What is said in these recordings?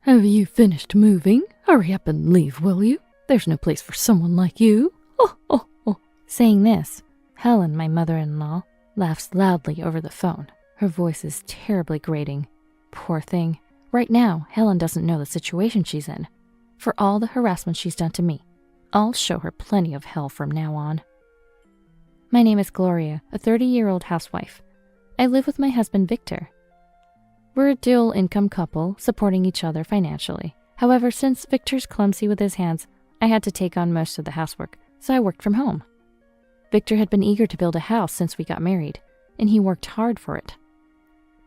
Have you finished moving? Hurry up and leave, will you? There's no place for someone like you. Oh, oh, oh. Saying this, Helen, my mother-in-law, laughs loudly over the phone. Her voice is terribly grating. Poor thing. Right now, Helen doesn't know the situation she's in. For all the harassment she's done to me, I'll show her plenty of hell from now on. My name is Gloria, a 30-year-old housewife. I live with my husband, Victor. We're a dual-income couple, supporting each other financially. However, since Victor's clumsy with his hands, I had to take on most of the housework, so I worked from home. Victor had been eager to build a house since we got married, and he worked hard for it.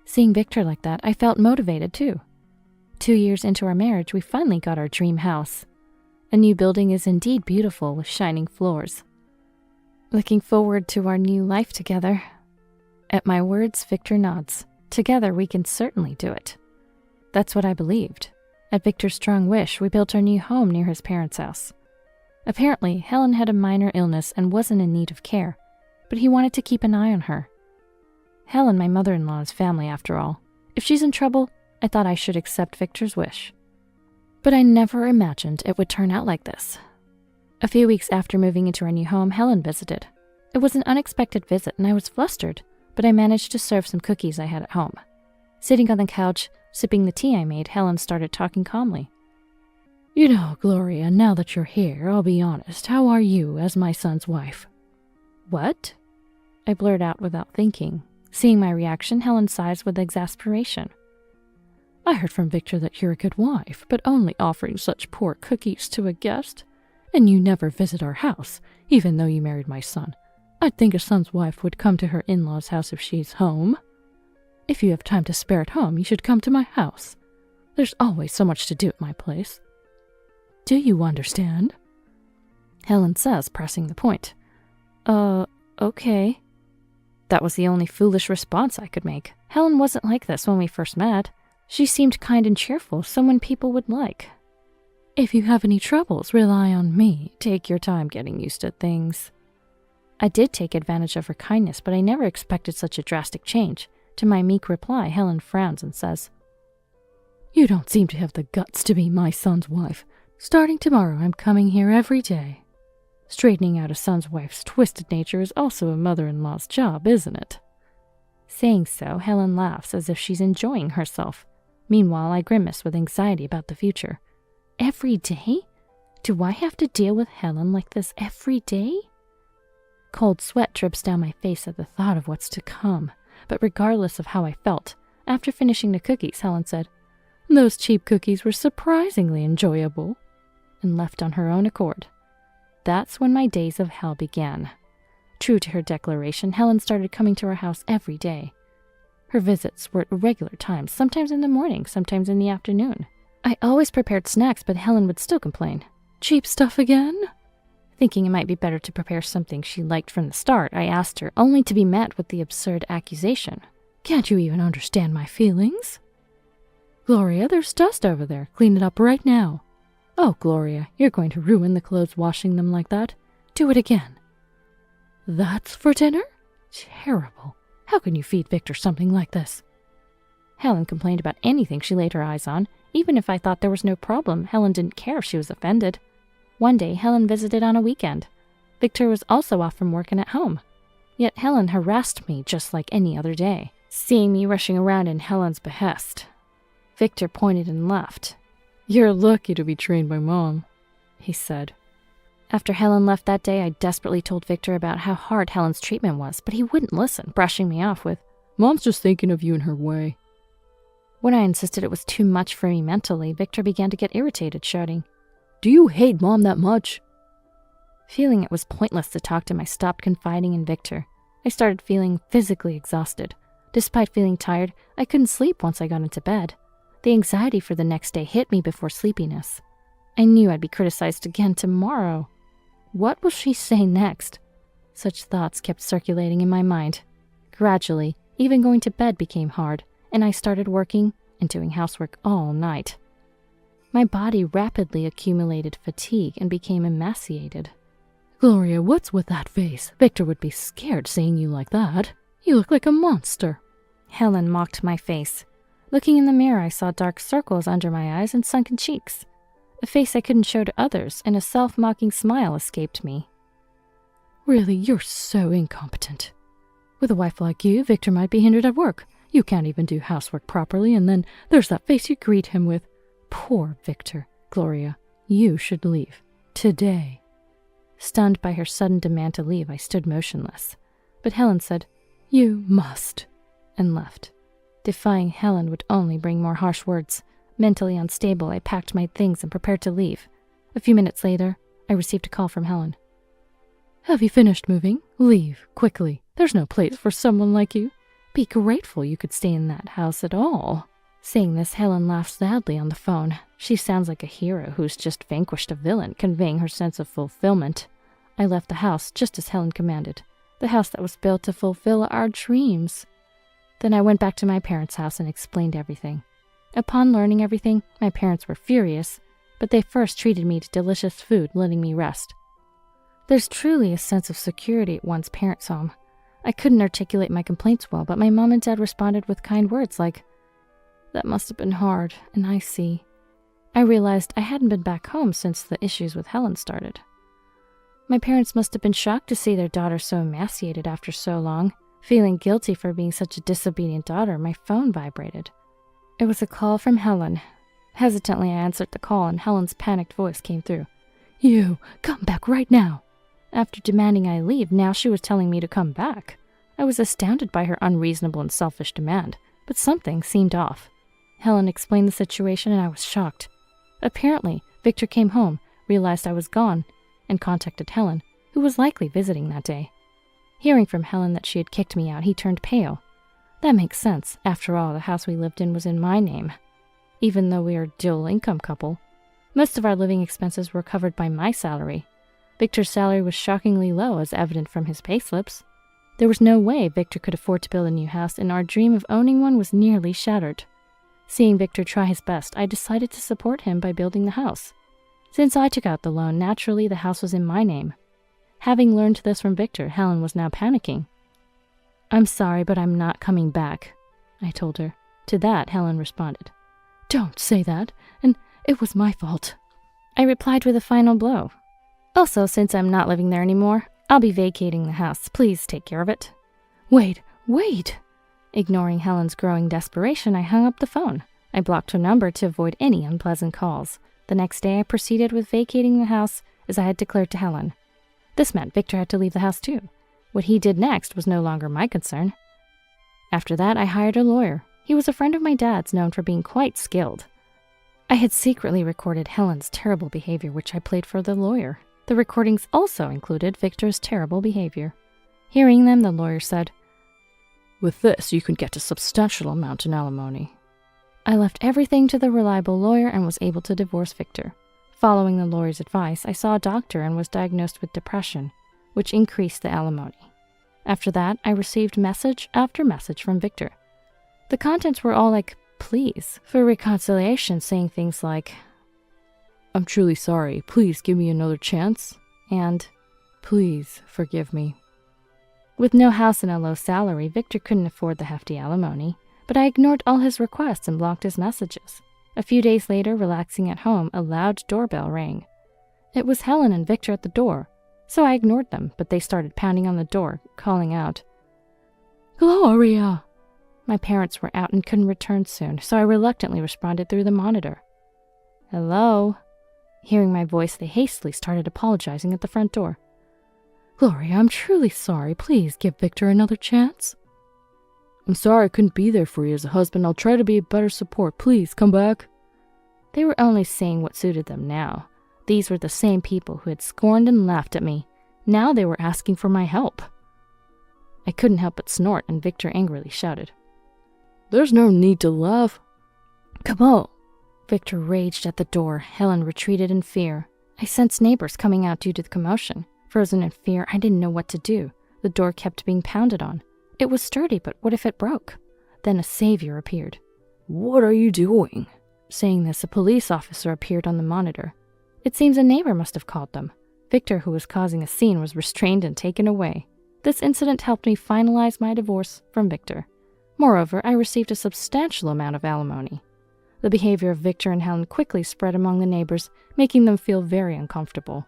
Seeing Victor like that, I felt motivated too. 2 years into our marriage, we finally got our dream house. A new building is indeed beautiful with shining floors. Looking forward to our new life together. At my words, Victor nods. Together, we can certainly do it. That's what I believed. At Victor's strong wish, we built our new home near his parents' house. Apparently, Helen had a minor illness and wasn't in need of care, but he wanted to keep an eye on her. Helen, my mother-in-law, is family after all. If she's in trouble, I thought I should accept Victor's wish. But I never imagined it would turn out like this. A few weeks after moving into our new home, Helen visited. It was an unexpected visit and I was flustered, but I managed to serve some cookies I had at home. Sitting on the couch, sipping the tea I made, Helen started talking calmly. You know, Gloria, now that you're here, I'll be honest, how are you as my son's wife? What? I blurted out without thinking. Seeing my reaction, Helen sighs with exasperation. I heard from Victor that you're a good wife, but only offering such poor cookies to a guest. And you never visit our house, even though you married my son. I'd think a son's wife would come to her in-laws' house if she's home. If you have time to spare at home, you should come to my house. There's always so much to do at my place. Do you understand? Helen says, pressing the point. Okay. That was the only foolish response I could make. Helen wasn't like this when we first met. She seemed kind and cheerful, someone people would like. If you have any troubles, rely on me. Take your time getting used to things. I did take advantage of her kindness, but I never expected such a drastic change. To my meek reply, Helen frowns and says, You don't seem to have the guts to be my son's wife. Starting tomorrow, I'm coming here every day. Straightening out a son's wife's twisted nature is also a mother-in-law's job, isn't it? Saying so, Helen laughs as if she's enjoying herself. Meanwhile, I grimace with anxiety about the future. Every day? Do I have to deal with Helen like this every day? Cold sweat drips down my face at the thought of what's to come. But regardless of how I felt, after finishing the cookies, Helen said, Those cheap cookies were surprisingly enjoyable, and left on her own accord. That's when my days of hell began. True to her declaration, Helen started coming to our house every day. Her visits were at irregular times, sometimes in the morning, sometimes in the afternoon. I always prepared snacks, but Helen would still complain. Cheap stuff again? Thinking it might be better to prepare something she liked from the start, I asked her, only to be met with the absurd accusation. Can't you even understand my feelings? Gloria, there's dust over there. Clean it up right now. Oh, Gloria, you're going to ruin the clothes washing them like that. Do it again. That's for dinner? Terrible. How can you feed Victor something like this? Helen complained about anything she laid her eyes on. Even if I thought there was no problem, Helen didn't care if she was offended. One day, Helen visited on a weekend. Victor was also off from work and at home. Yet Helen harassed me just like any other day, seeing me rushing around in Helen's behest. Victor pointed and laughed. You're lucky to be trained by Mom, he said. After Helen left that day, I desperately told Victor about how hard Helen's treatment was, but he wouldn't listen, brushing me off with, Mom's just thinking of you in her way. When I insisted it was too much for me mentally, Victor began to get irritated, shouting, Do you hate Mom that much? Feeling it was pointless to talk to him, I stopped confiding in Victor. I started feeling physically exhausted. Despite feeling tired, I couldn't sleep once I got into bed. The anxiety for the next day hit me before sleepiness. I knew I'd be criticized again tomorrow. What will she say next? Such thoughts kept circulating in my mind. Gradually, even going to bed became hard, and I started working and doing housework all night. My body rapidly accumulated fatigue and became emaciated. Gloria, what's with that face? Victor would be scared seeing you like that. You look like a monster. Helen mocked my face. Looking in the mirror, I saw dark circles under my eyes and sunken cheeks. A face I couldn't show to others, and a self-mocking smile escaped me. Really, you're so incompetent. With a wife like you, Victor might be hindered at work. You can't even do housework properly, and then there's that face you greet him with. Poor Victor. Gloria, you should leave. Today. Stunned by her sudden demand to leave, I stood motionless. But Helen said, "You must," and left. Defying Helen would only bring more harsh words. Mentally unstable, I packed my things and prepared to leave. A few minutes later, I received a call from Helen. "Have you finished moving? Leave, quickly. There's no place for someone like you. Be grateful you could stay in that house at all." Saying this, Helen laughed sadly on the phone. She sounds like a hero who's just vanquished a villain, conveying her sense of fulfillment. I left the house just as Helen commanded. The house that was built to fulfill our dreams. Then I went back to my parents' house and explained everything. Upon learning everything, my parents were furious, but they first treated me to delicious food, letting me rest. There's truly a sense of security at one's parents' home. I couldn't articulate my complaints well, but my mom and dad responded with kind words like, "That must have been hard, and I see." I realized I hadn't been back home since the issues with Helen started. My parents must have been shocked to see their daughter so emaciated after so long. Feeling guilty for being such a disobedient daughter, my phone vibrated. It was a call from Helen. Hesitantly, I answered the call, and Helen's panicked voice came through. "You, come back right now." After demanding I leave, now she was telling me to come back. I was astounded by her unreasonable and selfish demand, but something seemed off. Helen explained the situation, and I was shocked. Apparently, Victor came home, realized I was gone, and contacted Helen, who was likely visiting that day. Hearing from Helen that she had kicked me out, he turned pale. That makes sense. After all, the house we lived in was in my name. Even though we are a dual-income couple, most of our living expenses were covered by my salary. Victor's salary was shockingly low, as evident from his payslips. There was no way Victor could afford to build a new house, and our dream of owning one was nearly shattered. Seeing Victor try his best, I decided to support him by building the house. Since I took out the loan, naturally the house was in my name. Having learned this from Victor, Helen was now panicking. "I'm sorry, but I'm not coming back," I told her. To that, Helen responded, "Don't say that, and it was my fault." I replied with a final blow. "Also, since I'm not living there anymore, I'll be vacating the house. Please take care of it." Wait! Ignoring Helen's growing desperation, I hung up the phone. I blocked her number to avoid any unpleasant calls. The next day, I proceeded with vacating the house as I had declared to Helen. This meant Victor had to leave the house too. What he did next was no longer my concern. After that, I hired a lawyer. He was a friend of my dad's, known for being quite skilled. I had secretly recorded Helen's terrible behavior, which I played for the lawyer. The recordings also included Victor's terrible behavior. Hearing them, the lawyer said, "With this, you can get a substantial amount in alimony." I left everything to the reliable lawyer and was able to divorce Victor. Following the lawyer's advice, I saw a doctor and was diagnosed with depression, which increased the alimony. After that, I received message after message from Victor. The contents were all like pleas for reconciliation, saying things like, "I'm truly sorry. Please give me another chance." And, "Please forgive me." With no house and a low salary, Victor couldn't afford the hefty alimony, but I ignored all his requests and blocked his messages. A few days later, relaxing at home, a loud doorbell rang. It was Helen and Victor at the door, so I ignored them, but they started pounding on the door, calling out, "Gloria!" My parents were out and couldn't return soon, so I reluctantly responded through the monitor. "Hello?" Hearing my voice, they hastily started apologizing at the front door. "Gloria, I'm truly sorry. Please give Victor another chance." "I'm sorry I couldn't be there for you as a husband. I'll try to be a better support. Please come back." They were only saying what suited them now. These were the same people who had scorned and laughed at me. Now they were asking for my help. I couldn't help but snort, and Victor angrily shouted, "There's no need to laugh." "Come on!" Victor raged at the door. Helen retreated in fear. I sensed neighbors coming out due to the commotion. Frozen in fear, I didn't know what to do. The door kept being pounded on. It was sturdy, but what if it broke? Then a savior appeared. "What are you doing?" Saying this, a police officer appeared on the monitor. It seems a neighbor must have called them. Victor, who was causing a scene, was restrained and taken away. This incident helped me finalize my divorce from Victor. Moreover, I received a substantial amount of alimony. The behavior of Victor and Helen quickly spread among the neighbors, making them feel very uncomfortable.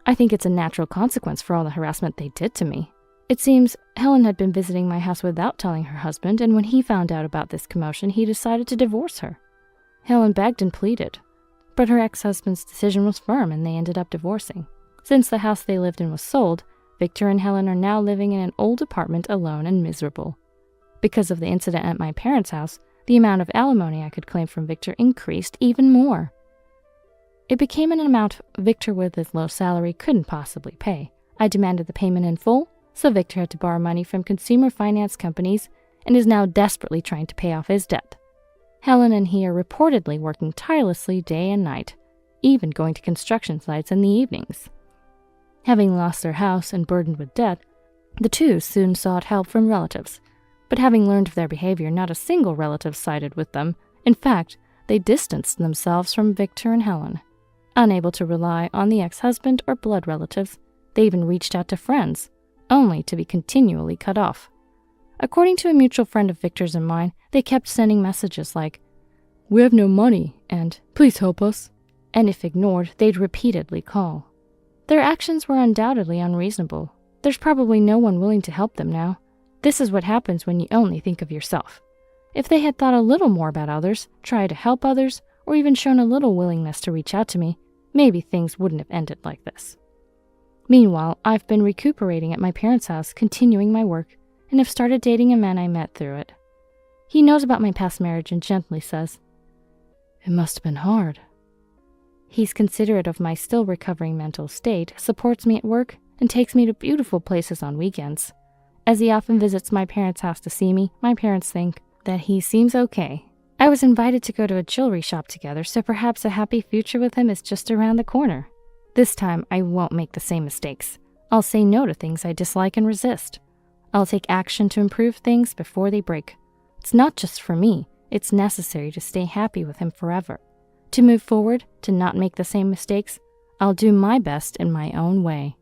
I think it's a natural consequence for all the harassment they did to me. It seems Helen had been visiting my house without telling her husband, and when he found out about this commotion, he decided to divorce her. Helen begged and pleaded, but her ex-husband's decision was firm and they ended up divorcing. Since the house they lived in was sold, Victor and Helen are now living in an old apartment alone and miserable. Because of the incident at my parents' house, the amount of alimony I could claim from Victor increased even more. It became an amount Victor with his low salary couldn't possibly pay. I demanded the payment in full, so Victor had to borrow money from consumer finance companies and is now desperately trying to pay off his debt. Helen and he are reportedly working tirelessly day and night, even going to construction sites in the evenings. Having lost their house and burdened with debt, the two soon sought help from relatives, but having learned of their behavior, not a single relative sided with them. In fact, they distanced themselves from Victor and Helen. Unable to rely on the ex-husband or blood relatives, they even reached out to friends, only to be continually cut off. According to a mutual friend of Victor's and mine, they kept sending messages like, "We have no money," and "Please help us." And if ignored, they'd repeatedly call. Their actions were undoubtedly unreasonable. There's probably no one willing to help them now. This is what happens when you only think of yourself. If they had thought a little more about others, tried to help others, or even shown a little willingness to reach out to me, maybe things wouldn't have ended like this. Meanwhile, I've been recuperating at my parents' house, continuing my work, and have started dating a man I met through it. He knows about my past marriage and gently says, "It must have been hard." He's considerate of my still recovering mental state, supports me at work, and takes me to beautiful places on weekends. As he often visits my parents' house to see me, my parents think that he seems okay. I was invited to go to a jewelry shop together, so perhaps a happy future with him is just around the corner. This time, I won't make the same mistakes. I'll say no to things I dislike and resist. I'll take action to improve things before they break. It's not just for me, it's necessary to stay happy with him forever. To move forward, to not make the same mistakes, I'll do my best in my own way.